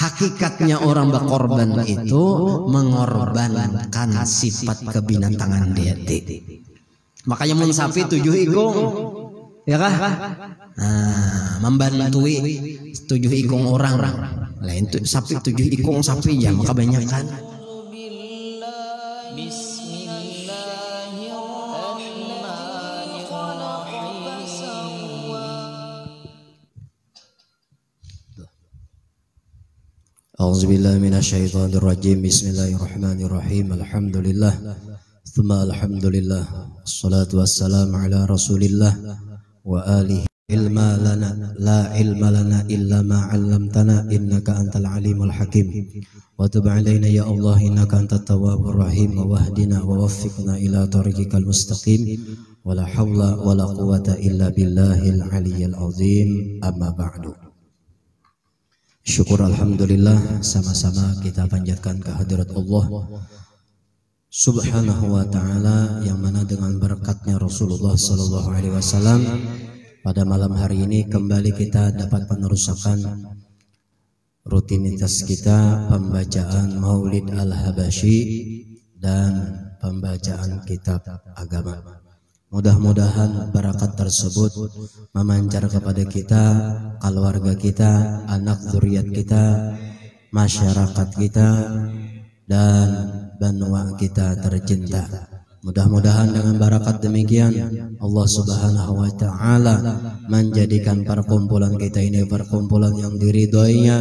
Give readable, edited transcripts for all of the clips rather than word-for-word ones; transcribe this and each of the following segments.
Hakikatnya orang berkorban itu mengorbankan sifat kebinatangan dia. Makanya mun sapi 7 ikung, ya kah? Membantui 7 ikung orang. Lain tuh sapi 7 ikung sapi ya, maka banyak kan. A'udzubillahi minasyaitonirrajim. Bismillahirrahmanirrahim. Alhamdulillah. Tsumma alhamdulillah. Wassalatu wassalamu ala Rasulillah wa alihi. Ilma lana la ilma lana illa ma 'allamtana innaka antal alimul hakim. Wa tub 'alaina ya Allah innaka antat tawwabur rahim wa wahdina wa waffiqna ila tariqikal mustaqim. Wa la haula wa la quwwata illa billahil aliyyil azim. Amma ba'du. Syukur alhamdulillah, sama-sama kita panjatkan kehadirat Allah Subhanahu wa ta'ala, yang mana dengan berkatnya Rasulullah sallallahu alaihi wasallam pada malam hari ini kembali kita dapat meneruskan rutinitas kita, pembacaan Maulid Al-Habasyi dan pembacaan kitab agama. Mudah-mudahan barakat tersebut memancar kepada kita, keluarga kita, anak zuriat kita, masyarakat kita, dan benua kita tercinta. Mudah-mudahan dengan barakat demikian Allah Subhanahu wa ta'ala menjadikan perkumpulan kita ini perkumpulan yang diridhoinya,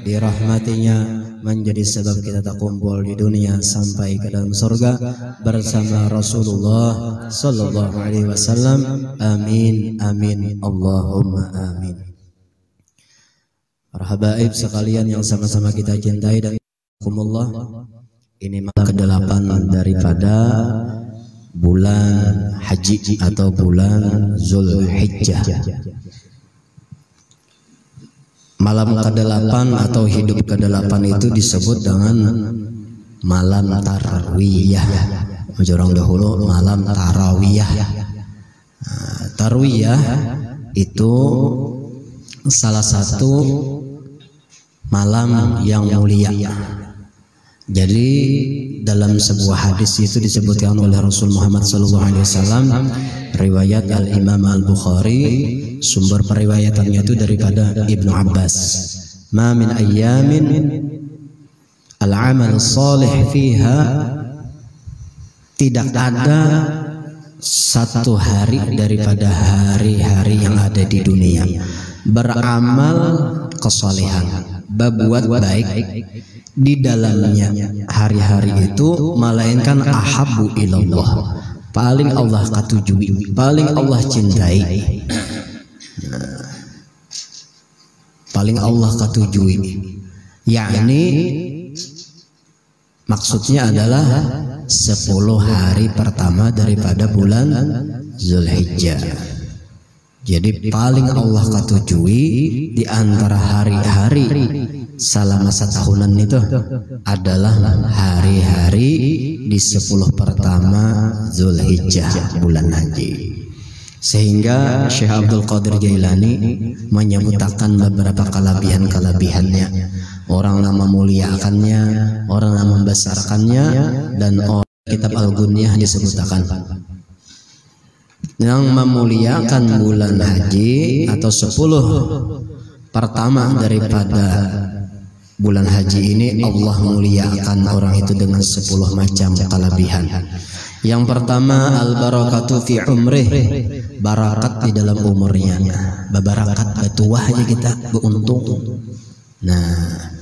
dirahmatinya, menjadi sebab kita terkumpul di dunia sampai ke dalam surga bersama Rasulullah sallallahu alaihi wasallam. Amin amin Allahumma amin. Para habaib sekalian yang sama-sama kita cintai dan kumullah, ini malam ke-8 daripada bulan haji atau bulan Zulhijjah. Malam ke-8 atau hidup ke-8 itu disebut dengan malam tarwiyah. Orang dahulu malam tarawiyah. Tarwiyah itu salah satu malam yang mulia. Jadi dalam sebuah hadis itu disebutkan oleh Rasul Muhammad SAW, riwayat Al-Imam Al-Bukhari, sumber periwayatannya itu daripada Ibnu Abbas. Ma min ayyamin al-amal salih fiha, tidak ada satu hari daripada hari-hari yang ada di dunia beramal kesalehan, berbuat baik di dalamnya hari-hari itu, melainkan ahabbu ilallah, paling Allah katujui, paling Allah cintai, paling Allah katujui, yakni maksudnya adalah 10 hari pertama daripada bulan Zulhijjah. Jadi paling Allah katujui di antara hari-hari selama setahunan itu adalah hari-hari di 10 pertama Zulhijjah bulan haji. Sehingga Syekh Abdul Qadir Jailani menyebutkan beberapa kelebihan-kelebihannya. Orang yang memuliakannya, orang yang membesarkannya, dan kitab Al-Gunyah disebutkan. Yang memuliakan bulan haji atau 10 pertama daripada bulan haji ini, Allah muliakan orang itu dengan 10 macam kelebihan. Yang pertama, al-barakatu fi umrih, barakat di dalam umurnya. Barakat betuahnya kita beruntung. Nah,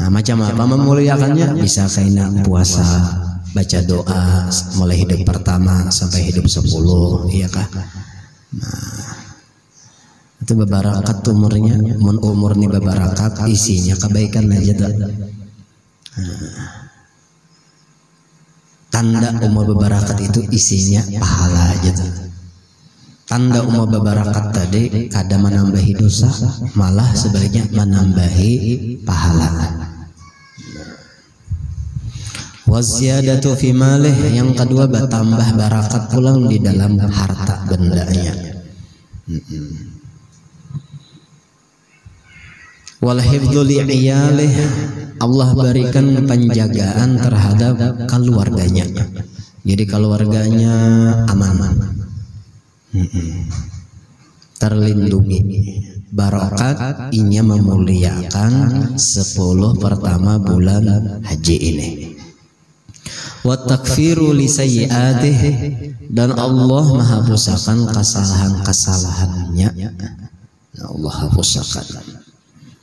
macam apa memuliakannya? Bisa kaina puasa, baca doa mulai hidup pertama sampai hidup 10, iya kah? Nah, itu bebarakat umurnya, umur nih bebarakat, isinya kebaikan aja tuh. Tanda umur bebarakat itu isinya pahala aja tuh. Tanda umur bebarakat tadi kadang menambahi dosa, malah sebaliknya menambahi pahala. Waziyadatu fi malih, yang kedua bertambah barakat pulang di dalam harta bendanya. Wal hifdzu li'iyalih, Allah berikan penjagaan terhadap keluarganya. Jadi keluarganya aman, terlindungi. Barokat inya memuliakan 10 pertama bulan haji ini. Wa takfiru li sayyi'atih, dan Allah menghapuskan kesalahan-kesalahannya. Allah hapuskan.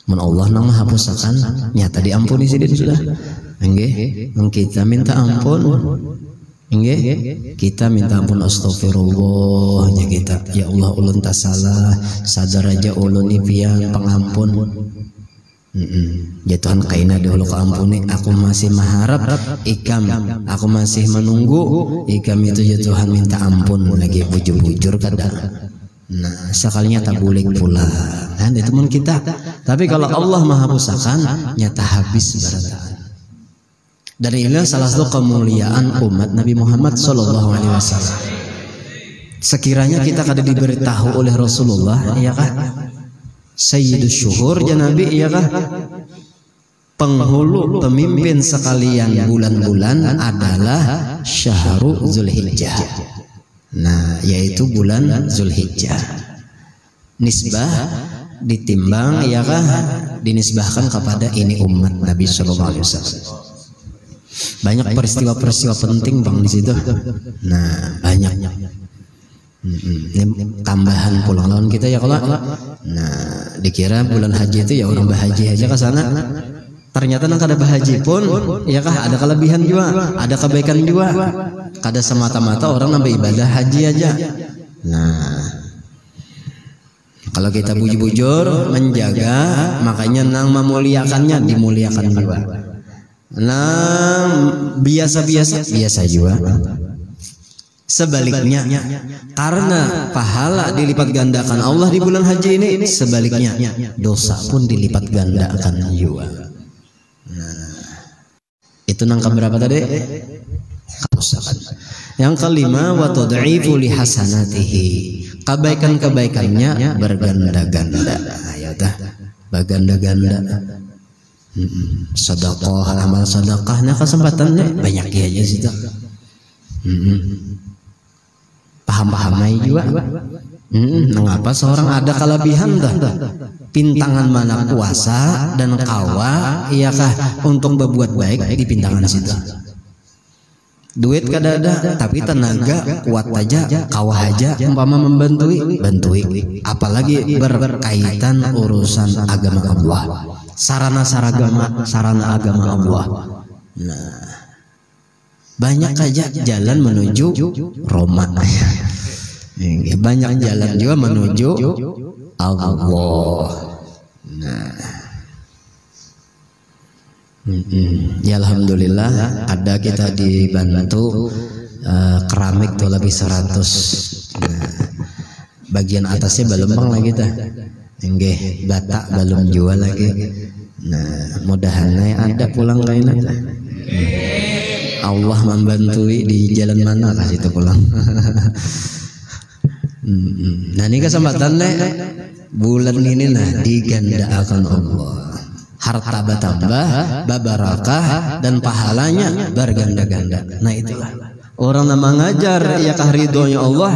Mun Allah nang hapuskan nyata diampuni sidin sudah. Nggih, kita minta ampun. Nggih, kita minta ampun, astagfirullah nya kita. Ya Allah, ulun tak salah, sadar aja ulun pian pengampun. Ya Tuhan, kaina dahulu keampuni, aku masih mengharap ikam, aku masih menunggu ikam itu. Ya Tuhan, minta ampun lagi bujur-bujur kadang. Nah, sekalinya tak boleh pula kan, itu mun kita. Tapi kalau Allah menghapuskan nyata habis barataan. Dari inilah salah satu kemuliaan umat Nabi Muhammad sallallahu alaihi wasallam. Sekiranya kita kada diberitahu oleh Rasulullah, iya kah? Sayyidus syuhur ya Nabi, iya kah? Penghulu pemimpin sekalian bulan-bulan adalah Syahrul Zulhijjah. Nah, yaitu bulan Zulhijjah. Nisbah ditimbang, ya kah? Dinisbahkan kepada ini umat Nabi sallallahu alaihi wasallam. Banyak peristiwa-peristiwa penting bang di situ. Nah, banyak. Ini tambahan pulang lawan kita ya kalau. Nah, dikira bulan haji itu ya orang bahaji aja ke sana. Ternyata nang kada bahaji pun, ya kah, ada kelebihan juga, ada kebaikan juga. Kada semata-mata orang nambah ibadah haji aja. Nah, kalau kita bujur-bujur menjaga, makanya nang memuliakannya dimuliakan juga. Nang biasa juga. Sebaliknya, karena pahala dilipat gandakan Allah di bulan haji ini, sebaliknya dosa pun dilipat gandakan juga. Nah, itu nangka berapa tadi? Yang kelima, wa tud'ifu li hasanatihi, kebaikan-kebaikannya berganda-ganda. Ayo dah, berganda-ganda. Sedekah, amal sedekah, nah kesempatannya banyak ya aja situ. Paham-pahamai juga. Mengapa seorang ada kelebihan dah? Pintangan mana puasa dan kawa, iyakah untuk berbuat baik di pintangan situ. Duit kada ada, tapi tenaga kuat aja, kawah aja, umpama membantui, apalagi berkaitan urusan agama Allah, sarana agama Allah. Nah, banyak aja jalan menuju Roma. Banyak jalan juga menuju Allah. Nah, ya alhamdulillah ada kita dibantu keramik tuh lebih 100. Nah, bagian atasnya belum bang lagi kita. Nggih, bata belum jual lagi. Nah, mudahan ada pulang lain. Allah membantu di jalan mana kasih itu pulang. Nah, ini kesempatan bulan ini nah digandakan Allah. Harta bertambah, babarakah, dan pahalanya berganda-ganda. Nah, itulah orang nama ngajar ya kah ridhonya Allah,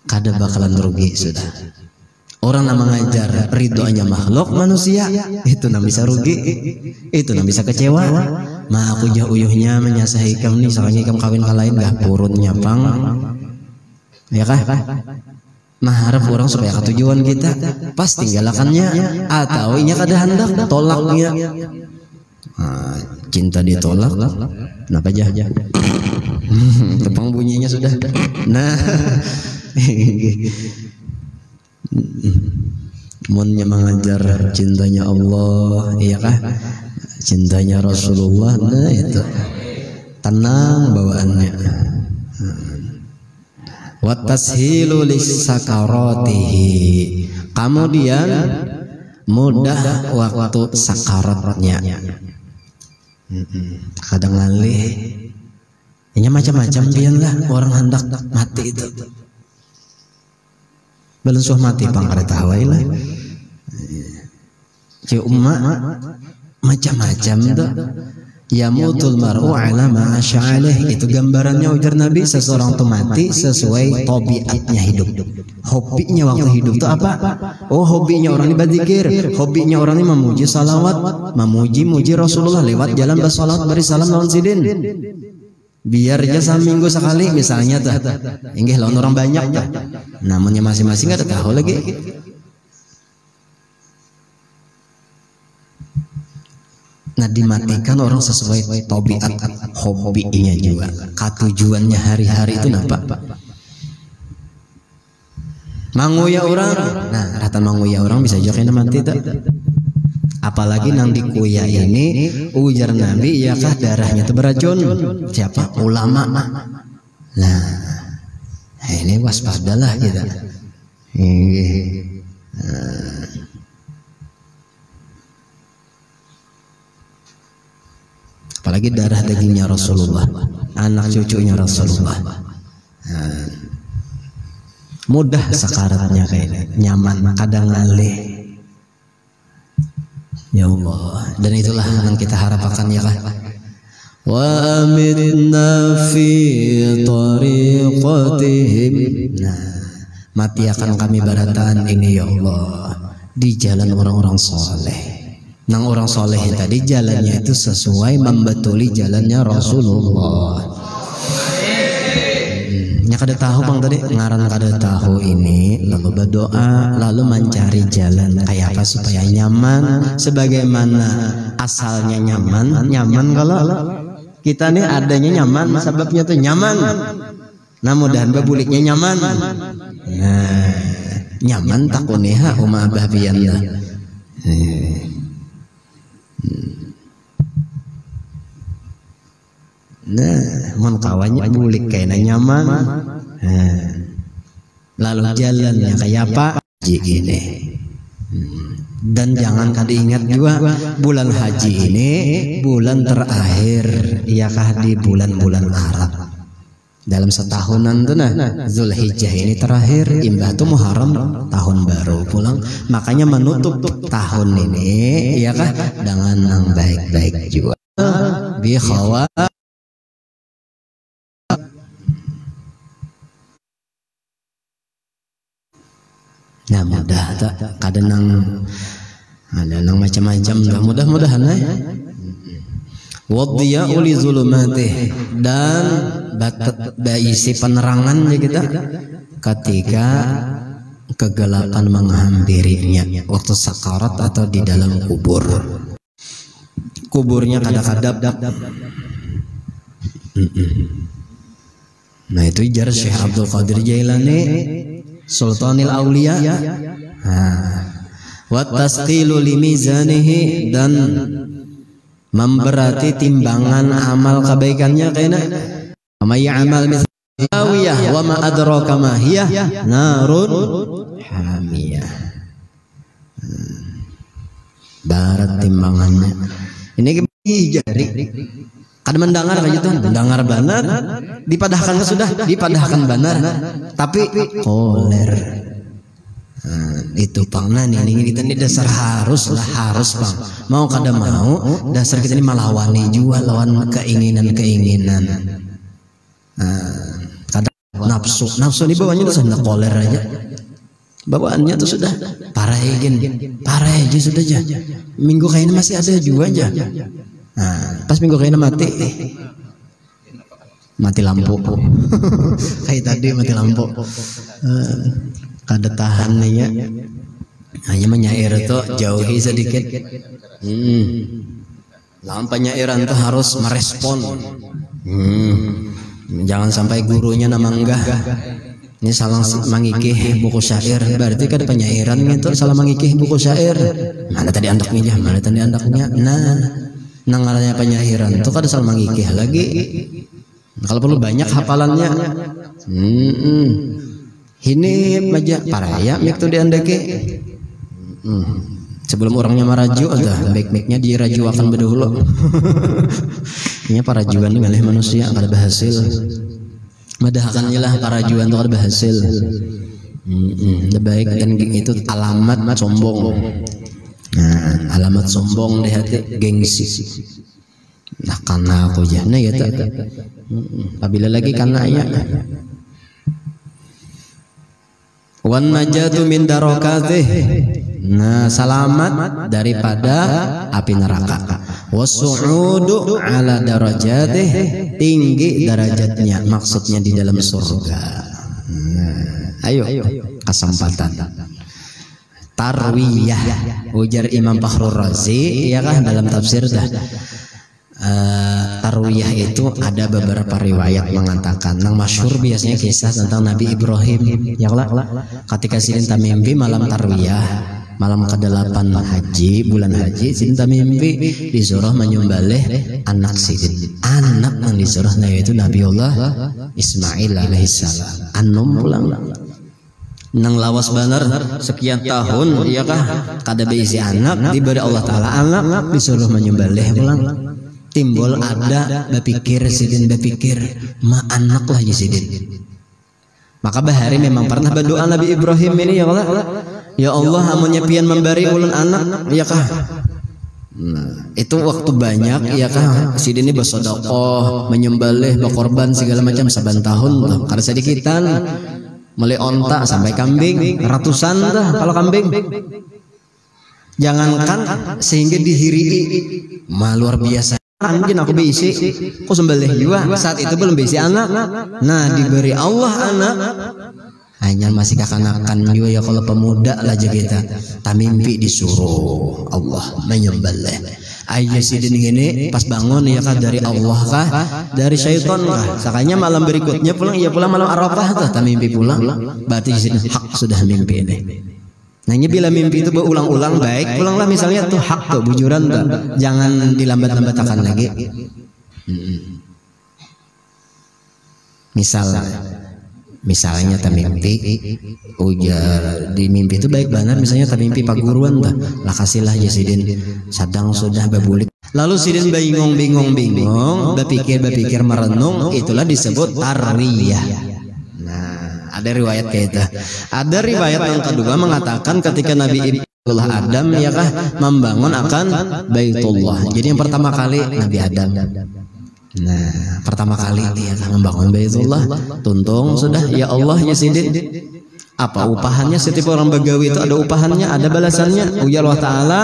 kada bakalan rugi sudah. Orang nama ngajar ridhonya makhluk manusia, itu nam bisa rugi, itu nam bisa kecewa. Ma aku jauh-jauhnya menyasahi ikam nih, soalnya ikam kawin kalain gak purun nyapang, ya kah? Mengharap orang supaya ke tujuan kita, pas tinggalakannya atau inya kada hendak tolaknya. Nah, cinta ditolak, kenapa aja? Tepang bunyinya sudah. Nah, munnya mengajar cintanya Allah, iya kah? Cintanya Rasulullah, nah itu tenang bawaannya. Wa tashilu lisakaratihi, kemudian mudah waktu sakaratnya. Kadang ngalih, ini macam-macam pian lah orang hendak mati itu. Belum suah mati pang kada tahu lah. Ci umma macam-macam tuh. Yamutul mar'u ala ma asya'alih, itu gambarannya ujar Nabi, seseorang tuh mati sesuai tabiatnya hidup. Hobinya waktu hidup tuh apa? Oh, hobinya orang ini berzikir, hobinya orang ini memuji salawat, memuji Rasulullah lewat jalan bersalawat beri salam lawan sidin. Biar aja seminggu sekali misalnya tuh. Inggih lawan orang banyak tuh. Namanya masing-masing enggak tahu lagi. Nah, dimatikan orang sesuai tabiat hobinya juga. Katujuannya hari-hari itu napa? Manguya orang. Nah, rata manguya orang bisa juga mati tak? Apalagi nang dikuya ini ujar Nabi, ya kah darahnya itu beracun? Siapa? Ulama. Nah, ini waspadalah kita. Apalagi darah dagingnya Rasulullah, anak cucunya Rasulullah. Mudah sakaratnya kayak nyaman, kadang ngalih. Ya Allah, dan itulah yang kita harapkan ya kan. Wa amitna fi tariqatihim. Nah, mati akan kami baratan ini ya Allah di jalan orang-orang soleh. Nang orang soleh tadi jalannya itu sesuai membetuli jalannya Rasulullah. Nya kada tahu bang tadi ngaran kada tahu ini, lalu berdoa, lalu mencari jalan kayak apa supaya nyaman, sebagaimana asalnya nyaman kalau kita nih adanya nyaman, sebabnya tuh nyaman. Nah, mudahan babuliknya nyaman. Nah, nyaman takuniha umma bahbiyanna. Nah, mun kawannya bulik kayaknya nyaman. Nah, lalu jalannya kayak apa? Haji ini. Dan jangan kada ingat juga bulan haji ini bulan terakhir, iyakah di bulan-bulan Arab. Dalam setahunan tuh nah, Zulhijjah ini terakhir, imbah tuh Muharram tahun baru pulang. Makanya menutup tahun ini, iyakah dengan yang baik-baik juga. Bi khawa nah, mudah tak kadang ada nang macam-macam, mudah-mudahan wadhiya uli zulumatih, dan isi penerangan ya kita ketika kegelapan menghampirinya waktu sakarat atau di dalam kubur. Kuburnya kadang-kadang. Nah, itu jar Syekh Abdul Qadir Jailani Sultanil Aulia. Wa tasqilu limizanihi, dan memberati timbangan amal kebaikannya kayaknya. May ya'mal mithawiyah wa ma adraka ma hiya narun hamiyah. Barat timbangannya. Ini jari. Kada mendengar aja tuh, mendengar benar, dipadahkan sudah, dipadahkan benar, tapi koler. Itu pang nani ini kita ini dasar harus pang. Mau kada mau, dasar kita ini malawani juga lawan keinginan. Kadang nafsu ini bawahnya tuh sudah koler aja. Bawaannya tuh sudah parah aja sudah aja. Minggu kayaknya masih ada juga aja. Nah, pas minggu kayaknya mati lampu. Kayak tadi mati lampu. Kada tahan ya. Hanya menyair tuh jauhi sedikit. Lampa nyairan tuh harus merespon. Jangan sampai gurunya nama enggah. Ini salah mangikih buku syair, berarti kada penyairan itu salah mangikih buku syair. Mana tadi andaknya? Nah, nangaranya penyairan itu kada salah mangikih lagi. Kalau perlu banyak hafalannya. Ini aja paraya mik tuh diandake. Sebelum orangnya maraju ada baik-baiknya dirajuakan berdahulu. Ini parajuan ngalih manusia kada berhasil. Madahakannya lah parajuan itu kada berhasil. Baik, dan itu alamat sombong. Nah, alamat sombong deh hati, gengsi. Nah karena aku jana ya tak. Apabila lagi karena ya. Wan najatu min darokatih. Nah selamat daripada api neraka. Wasu'udu ala darajatih, tinggi derajatnya, maksudnya di dalam surga. Nah, ayo kesempatan. Tarwiyah, ujar Imam Fakhrul Razi, ya kan dalam tafsir dah. Tarwiyah itu ada beberapa riwayat mengatakan, yang masyhur biasanya kisah tentang Nabi Ibrahim, ya lah. Ketika Sidin mimpi malam tarwiyah, malam ke-8 haji, bulan haji, Sidin mimpi disuruh menyembelih anak Sidin. Anak yang disuruhnya yaitu Nabiullah Ismail alaihissalam. Anum pulang. Nang lawas bener sekian tahun, ya kah? Kada beisi anak, diberi Allah Taala anak, disuruh menyembelih pulang. Timbul ada berpikir Sidin berpikir, ma anak lah ya Sidin. Maka bahari memang pernah berdoa Nabi Ibrahim ini, ya Allah, ya Allah, amunnya pian memberi ulun anak, ya kah? Nah, itu waktu banyak, ya kah? Sidin ini bersedekah, menyembelih, berkorban segala macam saban tahun tuh. Karena sedikitan mulai onta sampai kambing, ratusan dah kalau kambing. Jangankan sehingga dihirii, luar biasa. Anjing aku bisi, kok sembelih juga. Saat itu belum bisi anak. Nah diberi Allah anak, hanya masih kekanakan juga ya kalau pemuda lah kita. Tamimpi disuruh Allah menyembelih. Ayah Sidin ini pas bangun ya kah dari Allah kah, dari syaitan kah? Sakanya malam berikutnya pulang, iya pulang malam Arafah tuh, mimpi pulang. Berarti Sidin hak sudah mimpi ini. Nah ini bila mimpi itu berulang-ulang baik, pulanglah misalnya tuh hak tuh bujuran tuh, jangan dilambat-lambatkan lagi. Misalnya mimpi ujar di mimpi itu baik benar, misalnya mimpi paguruan tuh, lah kasihlah ya Sidin sedang sudah berbulik. Lalu Sidin bingung, berpikir merenung, itulah disebut tarwiyah. Ada riwayat kayak itu. Ada riwayat yang kedua mengatakan ketika Nabi Adam ya kah membangun akan Baitullah. Jadi yang pertama kali Nabi Adam. Nah, pertama kali dia akan membangun Baitullah. Tuntung sudah ya Allah ya Sidin. Apa upahannya? Setiap orang begawi itu ada upahannya, ada balasannya. Ujar Allah Taala,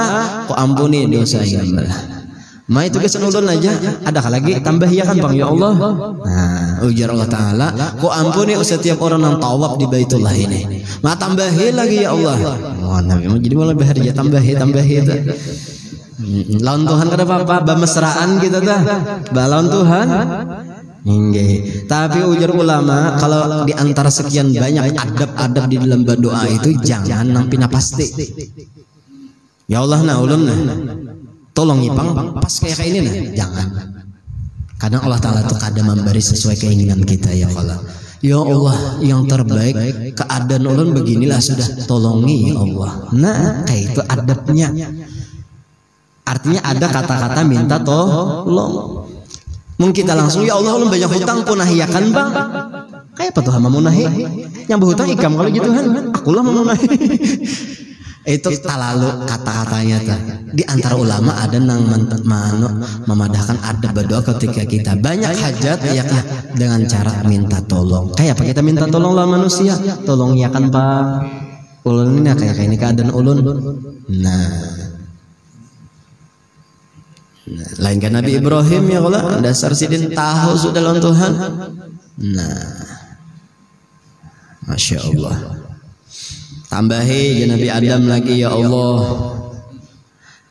kau ampuni dosa yang Ma itu kesan ulun aja, ada lagi tambah ya kan Bang ya Allah. Nah, ujar Allah Taala, ku ampuni setiap orang yang tawaf di Baitullah ini. Ma tambahi lagi ya Allah. Oh, Nabi jadi mulai bahagia tambahi itu. Lawan Tuhan kada apa-apa, bamesraan kita dah. Balon Tuhan. Nggih. Tapi ujar ulama, kalau di antara sekian banyak adab-adab di dalam berdoa itu jangan nampina pasti. Ya Allah nah ulun nah. Tolong ipang pas kayak ini nah, jangan. Kadang Allah Taala tuh kadang memberi sesuai keinginan kita ya Allah. Ya Allah yang terbaik keadaan ulun beginilah sudah, tolongi ya Allah. Nah kayak itu adabnya. Artinya ada kata-kata minta tolong. Mungkin kita langsung ya Allah ulun banyak hutang punahiakan Bang. Kayak apa tuh hama munahi? Yang berhutang ikam kalau gitu kan. Akulah memunahi. Itu talalu kata-katanya tuh. Di antara ulama ada yang memadahkan adab berdoa ketika kita banyak hajat ya kan dengan cara minta tolong. Kayak apa kita minta tolong lah manusia? Tolong ya kan Pak. Ulun ini kayak ini keadaan ulun. Nah, lain kan Nabi Ibrahim ya Allah, dasar Sidin tahu sudah lawan Tuhan. Nah, Masya Allah. Tambahi ya Nabi Adam lagi ya Allah.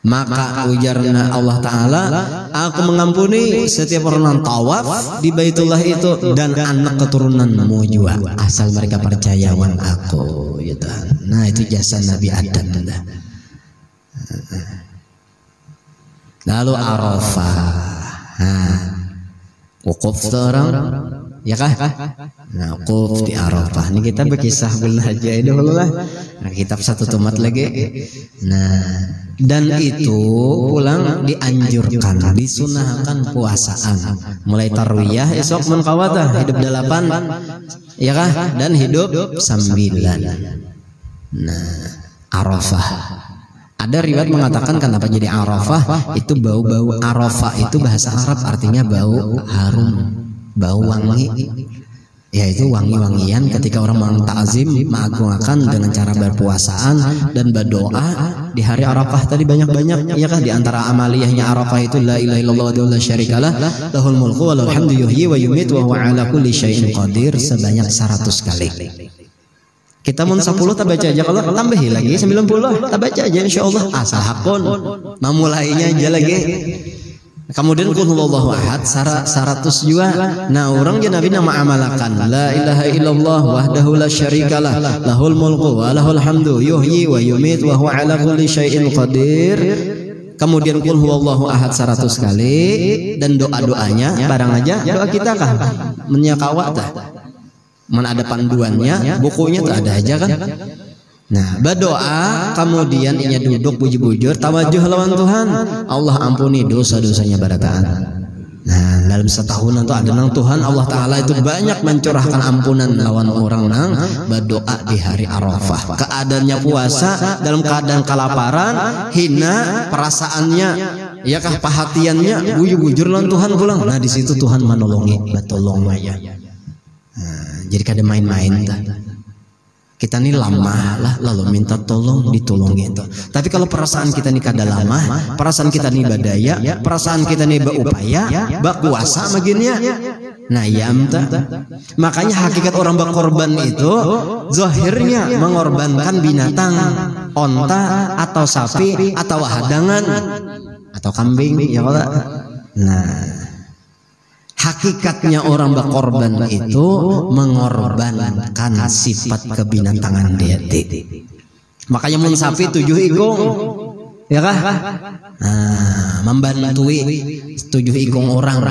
Maka ujarna Allah Ta'ala, aku mengampuni setiap orang yang tawaf di Baitullah itu dan anak keturunanmu juga, asal mereka percaya wan aku gitu. Nah itu jasa Nabi Adam. Lalu Arafah, wukuf seorang ya kah? Nah, wukuf di Arafah. Ini kita berkisah bulan haji dulu lah. Nah, kitab satu tomat lagi. Nah, dan itu pulang dianjurkan, disunahkan puasaan. Mulai tarwiyah esok menkawatah hidup 8, ya kah? Dan hidup 9. Nah, Arafah. Ada riwayat mengatakan kenapa jadi Arafah, itu bau-bau Arafah itu bahasa Arab artinya bau harum, bau wangi. Yaitu wangi-wangian ketika orang mengtakzim, mengagungkan dengan cara berpuasaan dan berdoa di hari Arafah tadi banyak-banyak. Iya kah di antara amaliyahnya Arafah itu la ilaha illallah wa la syarikalah lahul mulku wa lahul hamdu yuhyi wa yumiitu wa huwa ala kulli syai'in qadir sebanyak 100 kali. Kita mun 10 tak baca aja, kalau tambahi lagi 90 tak baca aja insyaallah. Asal hakun memulainya aja lagi. Kemudian qul huwallahu ahad 100 juga. Nah, orang je Nabi nama amalakan la ilaha illallah wahdahu la syarikalah lahul mulku wa lahul hamdu yuhyi wa yumiitu wa huwa ala kulli syai'in qadir. Kemudian qul huwallahu ahad 100 kali dan doa-doanya barang aja doa kita kah menyakawa tah. Mana ada panduannya, bukunya tuh ada aja kan. Nah, berdoa kemudian inya duduk bujur-bujur tawajuh lawan Tuhan. Allah ampuni dosa-dosanya barataan. Nah, dalam setahunan tuh ada nang Tuhan Allah Ta'ala itu banyak mencurahkan ampunan lawan orang nang berdoa di hari Arafah. Keadaannya puasa dalam keadaan kelaparan, hina perasaannya, ya kah perhatiannya bujur-bujur lawan Tuhan pulang. Nah, di situ Tuhan menolongi, batolong maya. Nah, jadi kada main-main dah. Kita ini lamah lah lalu minta tolong ditolongin tuh. Tapi kalau perasaan kita ini kada lamah, perasaan kita ini badaya, perasaan kita ini berupaya, berkuasa bagiannya. Nah, ya amta. Makanya hakikat orang berkorban itu zahirnya mengorbankan binatang, onta atau sapi atau hadangan atau kambing ya Allah. Nah, hakikatnya orang berkorban itu mengorbankan sifat kebinatangan dia. Makanya mun sapi 7 ikung, ya kah? Nah, membantui 7 ikung orang.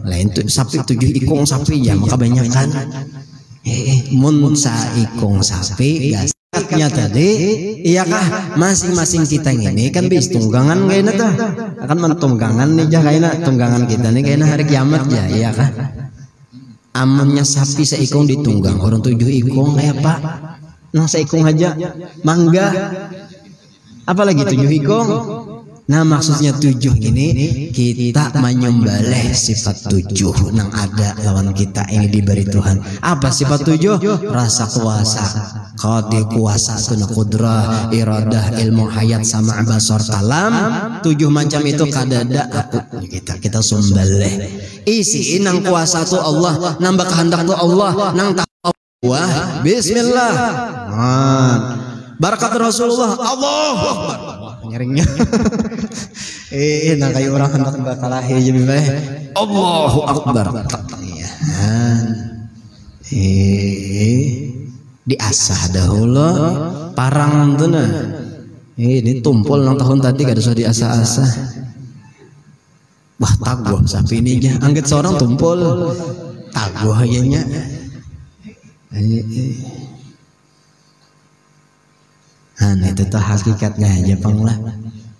Lain tuh sapi 7 ikung sapi ya maka banyak kan. Mun sa ikung sapi gasnya tadi, iya kah? Masing-masing kita ini kan bis tunggangan kayaknya tuh. Akan mentunggangan nih jah kayaknya tunggangan kita nih kayaknya hari kiamat ya, iya kah? Amannya sapi seikung ditunggang, orang 7 ikung kayak Pak. Nah, seikung aja mangga. Apalagi 7 ikung. Nah, maksudnya 7 ini kita menyembelih sifat 7 nang ada lawan kita ini diberi Tuhan. Apa sifat 7? Rasa kuasa, qadi kuasa, kuna kudrah, iradah, ilmu hayat sama basar kalam. 7 macam itu kadada aku kita sembelih. Isi nang kuasa tu Allah, nambah kehendak tu Allah, nang taqwa bismillah. Barakat Rasulullah, Allahu Akbar. Nyeringnya. Nah kayak orang hendak bakalah aja bae. Allahu Akbar. Diasah dahulu parang tuh nah. Ini tumpul nang tahun tadi kada usah diasah-asah. Wah, taguh sapi ini nya. Angget seorang tumpul. Taguh aja nya. Nah, itu tuh hakikatnya aja panglah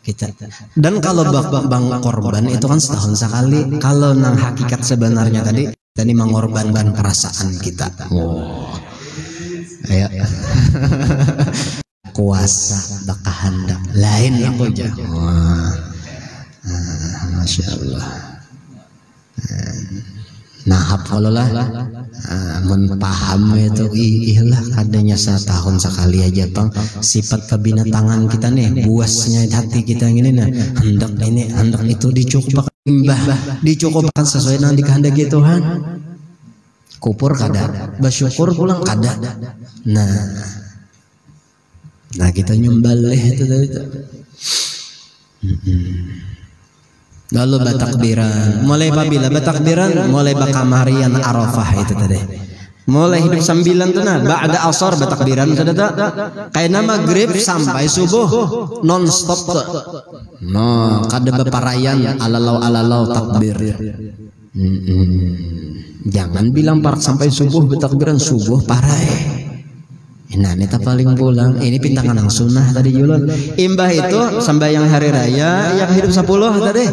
kita. Dan kalau bang korban itu kan setahun sekali. Kalau nang hakikat sebenarnya tadi mengorbankan perasaan kita. Ayo. Kuasa bakahandak lain aku aja. Masya Allah. Nah, hafallah paham itu ihlah adanya setahun sekali aja bang sifat kebinatangan kita nih buasnya hati kita ini nah hendak itu dicukupkan dicukupkan sesuai dengan dikehendaki Tuhan. Kupur kada, bersyukur pulang kada. Nah kita nyembelih itu tadi. Lalu batakbiran, mulai apabila batakbiran, mulai bakamarian Arafah itu tadi. Mulai hidup 9 tuh nah, ba'da asar batakbiran sudah tak? Kayak nama maghrib sampai subuh non stop tuh. No, kada beparayan alalau takbir. Jangan bilang parak sampai subuh batakbiran subuh parai. Nah, ini paling pulang. Ini pintangan yang sunnah tadi Yulun. Imbah itu sembahyang hari raya yang hidup 10 tadi.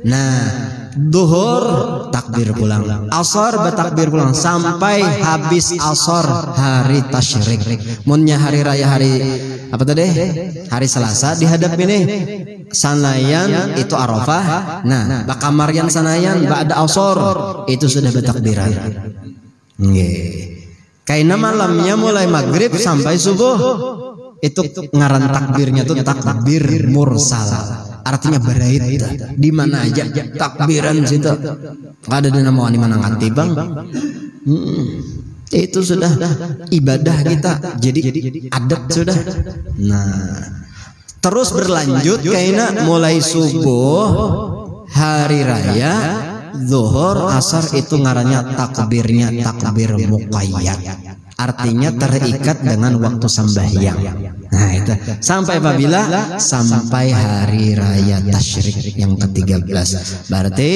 Nah, duhur takbir pulang, asar bertakbir pulang sampai habis asar hari tasyrik. Munnya hari raya hari apa tadi? Hari Selasa dihadap ini sanayan itu Arafah. Nah, bakamaryan sanayan ba'da asar itu sudah bertakbiran. Nggih. Kaina malamnya mulai maghrib sampai subuh itu ngaran takbirnya tuh takbir mursal. Artinya berait di mana aja takbiran situ. Enggak ada di nama di mana nganti bang. Itu sudah ibadah kita. Jadi adat sudah. Nah, terus berlanjut kaina mulai subuh hari raya zuhur asar itu ngarannya takbirnya takbir muqayyad. Artinya terikat dengan waktu sembahyang. Nah itu sampai apabila sampai hari raya tasyrik yang ke-13. Berarti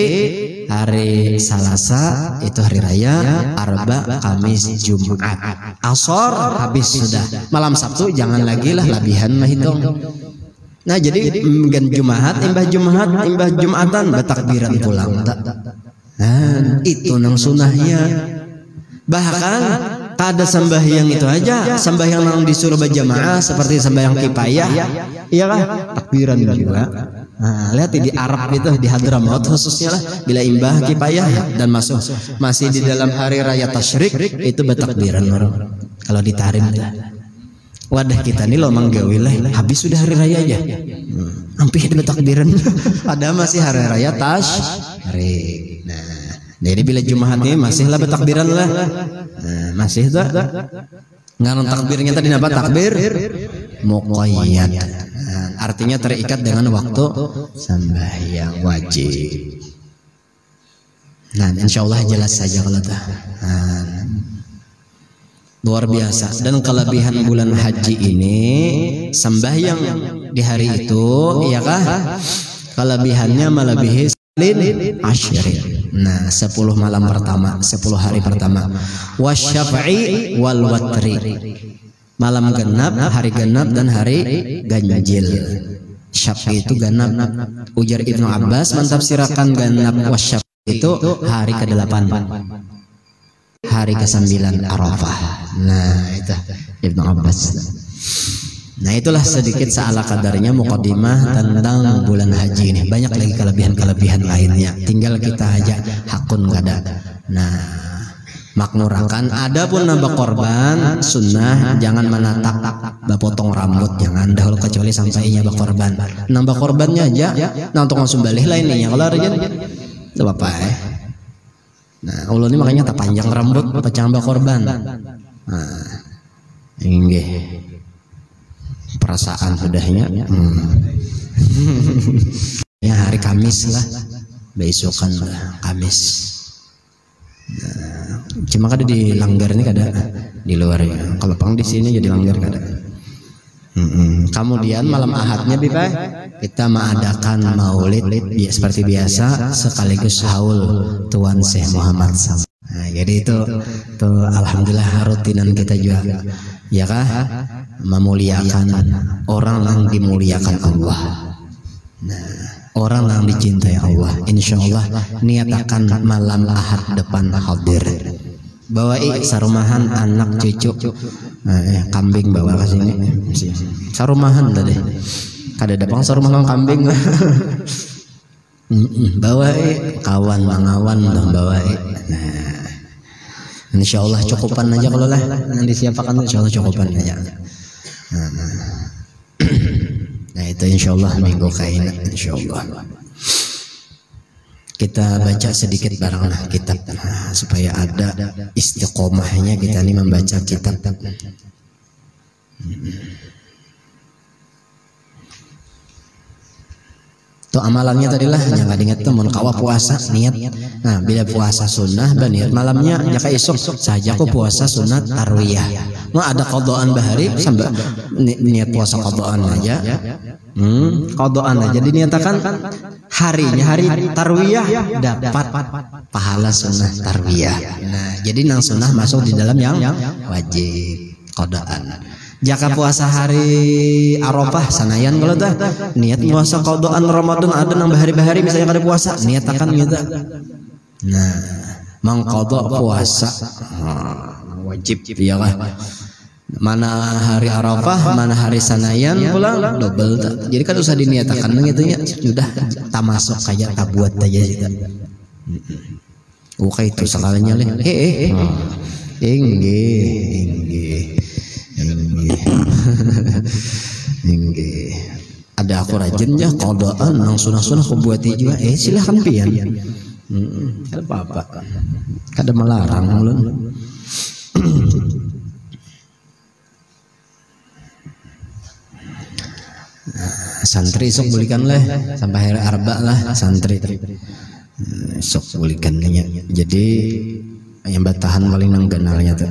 hari Selasa itu hari raya, Arba, Kamis, Jumat. Asar habis sudah. Malam Sabtu jangan lagi lah labihan mah hitung. Nah jadi gen Jumat, imbah Jumatan bertakbiran pulang. Nah itu nang sunahnya. Bahkan kada sembahyang itu aja, sembahyang yang disuruh berjamaah seperti sembahyang kifayah, iya kan? Takbiran juga. Nah, lihat di Arab itu di Hadramaut khususnya lah, bila imbah kifayah dan masih di dalam hari raya tasyrik itu bertakbiran orang. Kalau ditarim wadah kita nih lo manggawilah, habis sudah hari raya aja. Hampir bertakbiran. Ada masih hari raya tasyrik. Nah, jadi bila Jumat ini masih lah bertakbiran lah. Nah, masih tuh ngaran takbirnya tadi apa? Takbir muqayyad. Nah, artinya terikat dengan waktu sembahyang wajib. Nah, insyaallah jelas saja kalau dah. Luar biasa. Dan kelebihan bulan haji ini sembahyang di hari itu, ya kah? Kelebihannya melebihi ashrin. Nah, 10 malam pertama, 10 hari pertama. Wasyafa'i wal watri. Malam genap, hari genap dan hari ganjil. Syafi itu ganap. Ujar Ibnu Abbas mentafsirkan ganap wasyafi itu hari ke-8. Hari ke-9 Arafah. Nah, itu Ibnu Abbas. Nah, itulah sedikit seala kadarnya muqaddimah tentang bulan haji ini. Banyak lagi kelebihan-kelebihan lainnya. Tinggal kita aja hakun kada. Nah, makmurakan. Adapun nambah korban sunnah, jangan menatap bapotong rambut, jangan dahulu kecuali sampai inya berkorban. Nambah korbannya aja. Nah, untuk langsung balik lainnya kalau rajin. Itu apa ya? Nah, ulun ini makanya tak panjang rambut, pecah korban. Nah, inggih. Perasaan sudahnya ya hari Kamis lah, besokan Kamis. Nah, cuma kada di langgar ini kada di luarnya. Kalau pang di sini jadi langgar kada. Kemudian malam Ahadnya Bipa kita mengadakan maulid seperti biasa sekaligus haul Tuan Syekh Muhammad SAW. Nah, jadi itu alhamdulillah rutinan kita juga, ya kah? Memuliakan orang yang dimuliakan Allah. Nah, orang yang dicintai Allah. Insya Allah niatakan malam Ahad depan hadir. Bawa sarumahan anak cucu, kambing bawa ke sini. Sarumahan tadi. Kada ada bang sarumahan kambing. Bawa kawan mangawan dan bawa. Nah, insya Allah cukupan aja kalau lah nanti siapakan insya Allah cukupan aja. Nah itu insya Allah minggu kain insya Allah kita baca sedikit baranglah kitab supaya ada istiqomahnya kita ini membaca kitab. Tuh amalannya tadilah jangan ingat tuh mun kawa puasa niat. Nah bila puasa sunnah niat malamnya jaka esok saja aku puasa sunat tarwiyah. Mau ada qadaan bahari sambil niat puasa qadaan aja. Qadaan aja diniatakan harinya hari tarwiyah dapat pahala sunnah tarwiyah. Nah jadi nang sunnah masuk di dalam yang wajib qadaan. Jaka puasa hari Arafah sanayan kalau tah niat puasa qadaan Ramadan ada nambah hari-hari misalnya kada puasa niat akan gitu. Nah, mangqadha puasa wajib ya lah. Mana hari Arafah, mana hari sanayan pulang double. Jadi kan usah diniatakan gitu ya. Sudah tamasuk kayak tabuat aja sih. Oke itu sekalinya leh. Ada aku rajin ya qadaan nang sunah-sunah aku buati juga. Silahkan pian. Kada apa-apa. Kada melarang ulun. Santri sok bulikan lah sampai hari arba lah santri sok bulikan nya. Jadi yang batahan paling nang ganalnya tuh.